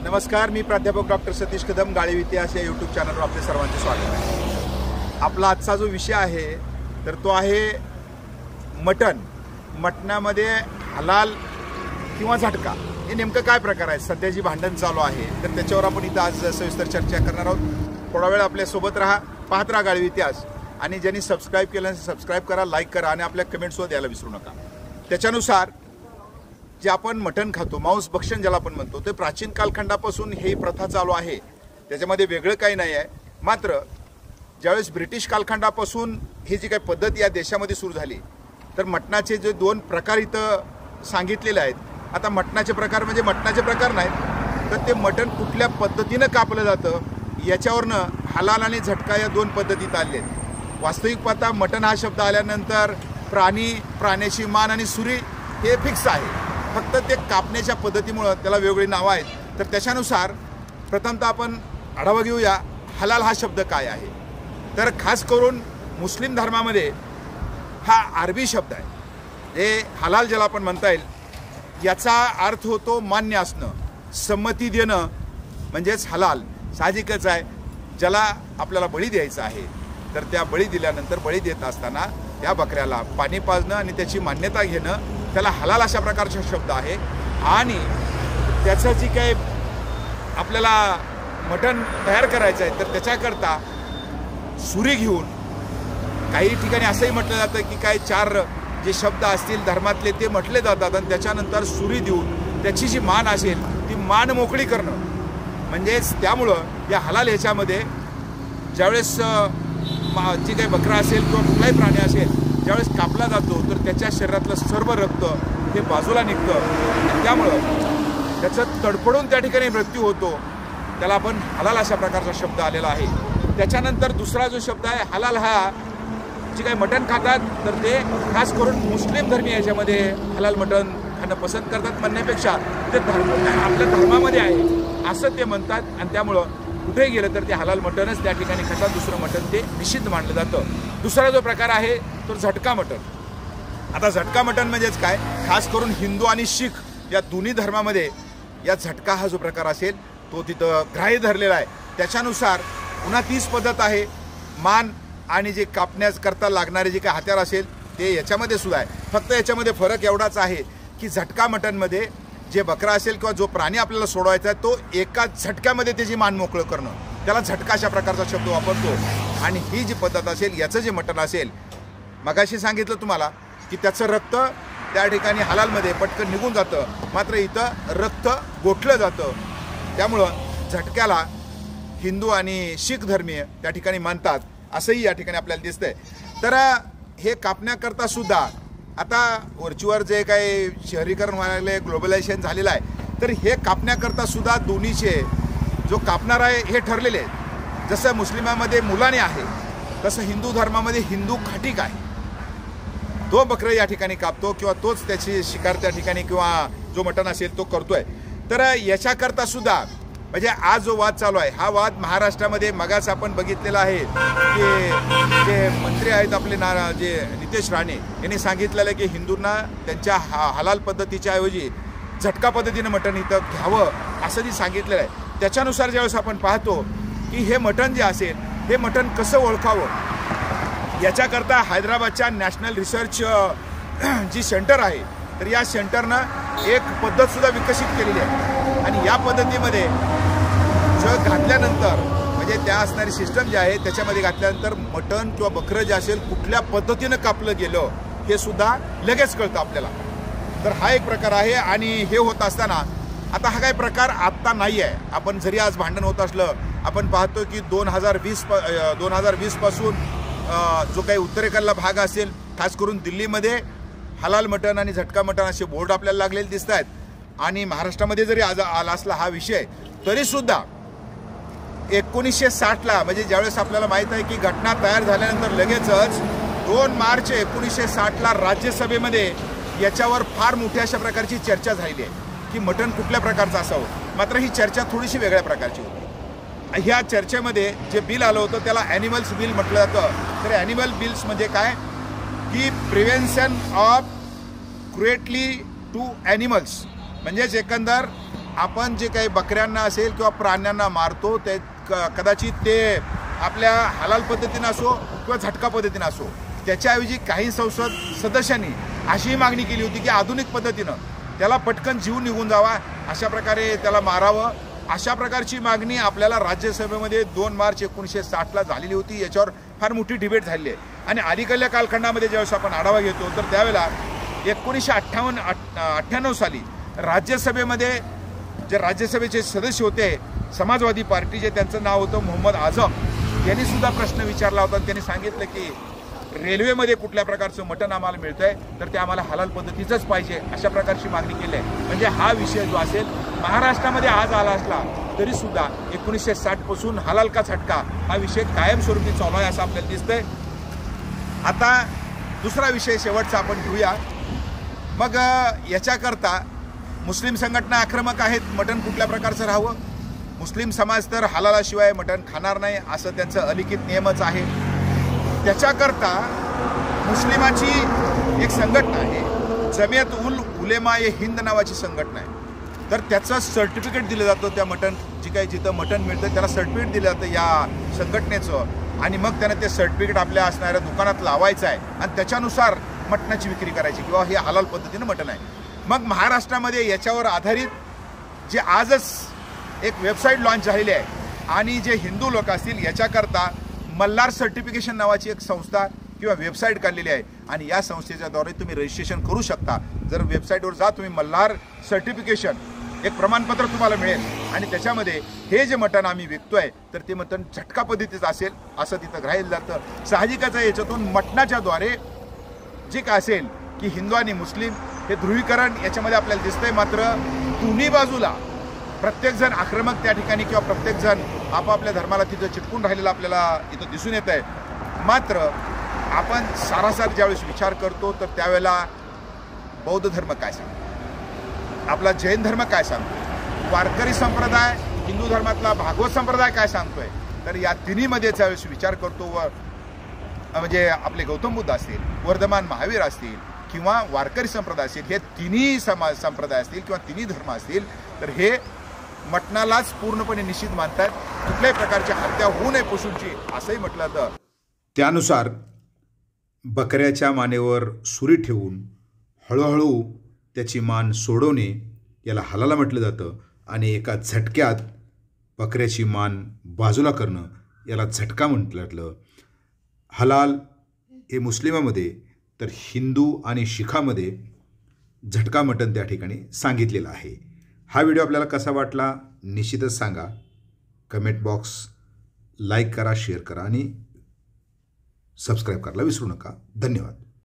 नमस्कार, मी प्राध्यापक डॉक्टर सतीश कदम, गाळीव इतिहास या यूट्यूब चॅनलवर आपले सर्वांचे स्वागत आहे। आपला आजचा जो विषय आहे तर तो आहे मटण। मटणामध्ये हलाल किंवा झटका हे नेमकं काय प्रकार आहे, सध्या जी भांडण चालू आहे तर त्याच्यावर आपण इथं आज सविस्तर चर्चा करणार आहोत। थोडा वेळ आपल्या सोबत राहा, पाहत राहा गाळीव इतिहास, आणि ज्यांनी सबस्क्राईब केलं असेल सबस्क्राईब करा, लाईक करा आणि आपल्या कमेंट्सवर द्यायला विसरू नका। त्याच्यानुसार जे आपण मटण खातो, मांस भक्षण ज्याला आपण म्हणतो, ते प्राचीन कालखंडापासून ही प्रथा चालू आहे, त्याच्यामध्ये वेगळं काही नाही आहे। मात्र ज्यावेळेस ब्रिटिश कालखंडापासून ही जी काही पद्धत या देशामध्ये सुरू झाली तर मटणाचे जे दोन प्रकार इथं सांगितलेले आहेत। आता मटणाचे प्रकार म्हणजे मटणाचे प्रकार नाहीत, तर ते मटण कुठल्या पद्धतीनं कापलं जातं याच्यावरनं हलाल आणि झटका या दोन पद्धतीत आले आहेत। वास्तविक पाहता मटण हा शब्द आल्यानंतर प्राण्याची मान आणि सुरी हे फिक्स आहे, फक्त ते कापण्याच्या पद्धतीमुळे त्याला वेगवेगळी नावं आहेत। तर त्याच्यानुसार प्रथमतः आपण आढावा घेऊया हलाल हा शब्द काय आहे। तर खास करून मुस्लिम धर्मामध्ये हा अरबी शब्द आहे। हे हलाल ज्याला आपण म्हणता येईल याचा अर्थ होतो मान्य असणं, संमती देणं म्हणजेच हलाल। साहजिकच आहे, ज्याला आपल्याला बळी द्यायचा आहे तर त्या बळी दिल्यानंतर बळी देत असताना त्या बकऱ्याला पाणी पाजणं आणि त्याची मान्यता घेणं त्याला हलाल अशा प्रकारचा शब्द आहे। आणि त्याचं जी काही आपल्याला मटण तयार करायचं आहे तर त्याच्याकरता सुरी घेऊन, काही ठिकाणी असंही म्हटलं जातं की काय चार जे शब्द असतील धर्मातले ते म्हटले जातात आणि त्याच्यानंतर सुरी देऊन त्याची जी मान असेल ती मान मोकळी करणं, म्हणजेच त्यामुळं या हलाल ह्याच्यामध्ये ज्यावेळेस जी काही बकरा असेल किंवा कुठलाही प्राणी असेल ज्यावेळेस कापला जातो तर त्याच्या शरीरातलं सर्व रक्त हे बाजूला निघतं आणि त्यामुळं त्याचं तडफडून त्या ठिकाणी मृत्यू होतो, त्याला आपण हलाल अशा प्रकारचा शब्द आलेला आहे। त्याच्यानंतर दुसरा जो शब्द आहे हलाल, हा जे काही मटण खातात तर ते खास करून मुस्लिम धर्मीय याच्यामध्ये हलाल मटण खाणं पसंत करतात म्हणण्यापेक्षा ते आपल्या धर्मामध्ये आहे असं ते म्हणतात आणि त्यामुळं कुठे गेलं तर ते हलाल मटणच त्या ठिकाणी खातात, दुसरं मटण ते निषिद्ध मानलं जातं। दुसरा जो प्रकार आहे तो झटका मटण। आता झटका मटण म्हणजेच काय, खास करून हिंदू आणि शीख या दोन्ही धर्मामध्ये या झटका हा जो प्रकार असेल तो तिथं ग्राह्य धरलेला आहे। त्याच्यानुसार पुन्हा तीच पद्धत आहे, मान आणि जे कापण्याकरता लागणारे जे काही हत्यार असेल ते याच्यामध्ये सुद्धा आहे। फक्त याच्यामध्ये फरक एवढाच आहे की झटका मटणमध्ये जे बकरा असेल किंवा जो प्राणी आपल्याला सोडवायचा आहे तो एका झटक्यामध्ये त्याची मान मोकळं करणं, त्याला झटका अशा प्रकारचा शब्द वापरतो। आणि ही जी पद्धत असेल, याचं जे मटण असेल, मगाशी सांगितलं तुम्हाला की त्याचं रक्त त्या ठिकाणी हलालमध्ये पटकन निघून जातं, मात्र इथं रक्त गोठलं जातं, त्यामुळं झटक्याला हिंदू आणि शीख धर्मीय त्या ठिकाणी मानतात असंही या ठिकाणी आपल्याला दिसतंय। तर हे कापण्याकरता सुद्धा आता वरचीवर जे काही शहरीकरण व्हायला ग्लोबलायझेशन झालेलं आहे तर हे कापण्याकरता सुद्धा दोन्हीचे जो कापणार आहे हे ठरलेले आहेत। जसं मुस्लिमामध्ये मुलाने आहे तसं हिंदू धर्मामध्ये हिंदू खाटीक आहे, तो बकरं या ठिकाणी कापतो किंवा तोच त्याची शिकार त्या ठिकाणी किंवा जो मटण असेल तो करतोय। तर याच्याकरता सुद्धा म्हणजे आज जो वाद चालू आहे हा वाद महाराष्ट्रामध्ये मगाच आपण बघितलेला आहे की जे मंत्री आहेत आपले जे नितेश राणे यांनी सांगितलेलं आहे की हिंदूंना त्यांच्या हलाल पद्धतीच्या ऐवजी झटका पद्धतीनं मटण इथं घ्यावं असं जी सांगितलेलं आहे। त्याच्यानुसार ज्यावेळेस आपण पाहतो की हे मटण जे असेल हे मटण कसं ओळखावं याच्याकरता हैदराबादच्या नॅशनल रिसर्च जी सेंटर आहे तर या सेंटरनं एक पद्धतसुद्धा विकसित केलेली आहे आणि या पद्धतीमध्ये घातल्यानंतर म्हणजे त्या असणारी सिस्टम जी आहे त्याच्यामध्ये घातल्यानंतर मटण किंवा बकरं जे असेल कुठल्या पद्धतीनं कापलं गेलं हे सुद्धा लगेच कळतं आपल्याला। तर हा एक प्रकार आहे आणि हे होत असताना आता हा काही प्रकार आत्ता नाही आहे। आपण जरी आज भांडण होत असलं, आपण पाहतो की 2020 पासून जो काही उत्तरेकडला भाग असेल खास करून दिल्लीमध्ये हलाल मटण आणि झटका मटण असे बोर्ड आपल्याला लागलेले दिसत आहेत। आणि महाराष्ट्रामध्ये जरी आज आला असला हा विषय तरीसुद्धा 1960ला म्हणजे ज्यावेळेस आपल्याला माहीत आहे की घटना तयार झाल्यानंतर लगेचच 2 मार्च 1960ला राज्यसभेमध्ये याच्यावर फार मोठ्या अशा प्रकारची चर्चा झालेली आहे की मटण कुठल्या प्रकारचं असावं। मात्र ही चर्चा थोडीशी वेगळ्या प्रकारची होती। ह्या चर्चेमध्ये जे बिल आलं होतं त्याला ॲनिमल्स बिल म्हटलं जातं। तर ॲनिमल बिल्स म्हणजे काय की prevention of cruelty to animals, म्हणजेच एकंदर आपण जे काही बकऱ्यांना असेल किंवा प्राण्यांना मारतो ते कदाचित ते आपल्या हलाल पद्धतीनं असो किंवा झटका पद्धतीनं असो, त्याच्याऐवजी काही संसद सदस्यांनी अशी मागणी केली होती की आधुनिक पद्धतीनं त्याला पटकन जीव निघून जावा, अशा प्रकारे त्याला मारावं. अशा प्रकारची मागणी आपल्याला राज्यसभेमध्ये 2 मार्च 1960ला झालेली होती. याच्यावर फार मोठी डिबेट झालेली आहे. आणि अलीकडल्या कालखंडामध्ये ज्यावेळेस आपण आढावा घेतो तर त्यावेळेला 1998 साली राज्यसभेमध्ये जे राज्यसभेचे सदस्य होते समाजवादी पार्टीचे, त्यांचं नाव होतं मोहम्मद आझम, यांनी सुद्धा प्रश्न विचारला होता. त्यांनी सांगितलं की रेल्वेमध्ये कुठल्या प्रकारचं मटण आम्हाला मिळतंय तर ते आम्हाला हलाल पद्धतीचंच पाहिजे, अशा प्रकारची मागणी केली आहे. म्हणजे हा विषय जो असेल महाराष्ट्रामध्ये आज आला असला तरी सुद्धा 1960 पासून हलाल का झटका हा विषय कायमस्वरूपी चालू आहे असं आपल्याला दिसतंय. आता दुसरा विषय शेवटचा आपण घेऊया. मग याच्याकरता मुस्लिम संघटना आक्रमक आहेत, मटण कुठल्या प्रकारचं राहावं. मुस्लिम समाज तर हलालाशिवाय मटण खाणार नाही असं त्यांचं अलिखित नियमच आहे. त्याच्याकरता मुस्लिमाची एक संघटना आहे, जमियत उल उलेमा ए हिंद नावाची संघटना आहे. तर त्याचं सर्टिफिकेट दिलं जातं, त्या मटण जी काही जिथं मटण मिळतं त्याला सर्टिफिकेट दिलं जातं या संघटनेचं. आणि मग त्यानं ते सर्टिफिकेट आपल्या असणाऱ्या दुकानात लावायचं आहे आणि त्याच्यानुसार मटणाची विक्री करायची किंवा हे हलाल पद्धतीनं मटण आहे. मग महाराष्ट्रामध्ये याच्यावर आधारित जे आजच एक वेबसाईट लॉन्च झालेली आहे आणि जे हिंदू लोक असतील याच्याकरता मल्हार सर्टिफिकेशन नावाची एक संस्था किंवा वेबसाईट काढलेली आहे. आणि या संस्थेच्याद्वारे तुम्ही रजिस्ट्रेशन करू शकता. जर वेबसाईटवर जा तुम्ही मल्हार सर्टिफिकेशन एक प्रमाणपत्र तुम्हाला मिळेल आणि त्याच्यामध्ये हे जे मटण आम्ही विकतोय तर ते मटण झटका पद्धतीचं असेल असं तिथं ग्राह्य जातं. साहजिकच आहे याच्यातून मटणाच्याद्वारे जे काय असेल की हिंदू आणि मुस्लिम हे ध्रुवीकरण याच्यामध्ये आपल्याला दिसतंय. मात्र दोन्ही बाजूला प्रत्येकजण आक्रमक त्या ठिकाणी किंवा प्रत्येकजण आपापल्या धर्माला तिथं चिटकून राहिलेलं आपल्याला इथं दिसून येत आहे. मात्र आपण सारासार ज्यावेळेस विचार करतो तर त्यावेळेला बौद्ध धर्म काय सांगतो, आपला जैन धर्म काय सांगतो, वारकरी संप्रदाय, हिंदू धर्मातला भागवत संप्रदाय काय सांगतोय, तर या तिन्हीमध्ये ज्यावेळेस विचार करतो व म्हणजे आपले गौतम बुद्ध असतील, वर्धमान महावीर असतील किंवा वारकरी संप्रदाय असतील, हे तिन्ही संप्रदाय असतील किंवा तिन्ही धर्म असतील तर हे मटणालाच पूर्णपणे निषिद्ध मानतात. कुठल्याही प्रकारची हत्या होऊ नये पशूंची असंही म्हटलं तर त्यानुसार बकऱ्याच्या मानेवर सुरी ठेवून हळूहळू त्याची मान सोडवणे याला हलाला म्हटलं जातं. आणि एका झटक्यात बकऱ्याची मान बाजूला करणं याला झटका म्हटलं जातं. हलाल हे मुस्लिमामध्ये तर हिंदू आणि शिखामध्ये झटका मटण त्या ठिकाणी सांगितलेलं आहे. हा व्हिडिओ आपल्याला कसा वाटला निश्चितच सांगा. कमेंट बॉक्स लाईक करा, शेअर करा आणि सबस्क्राईब करायला विसरू नका. धन्यवाद.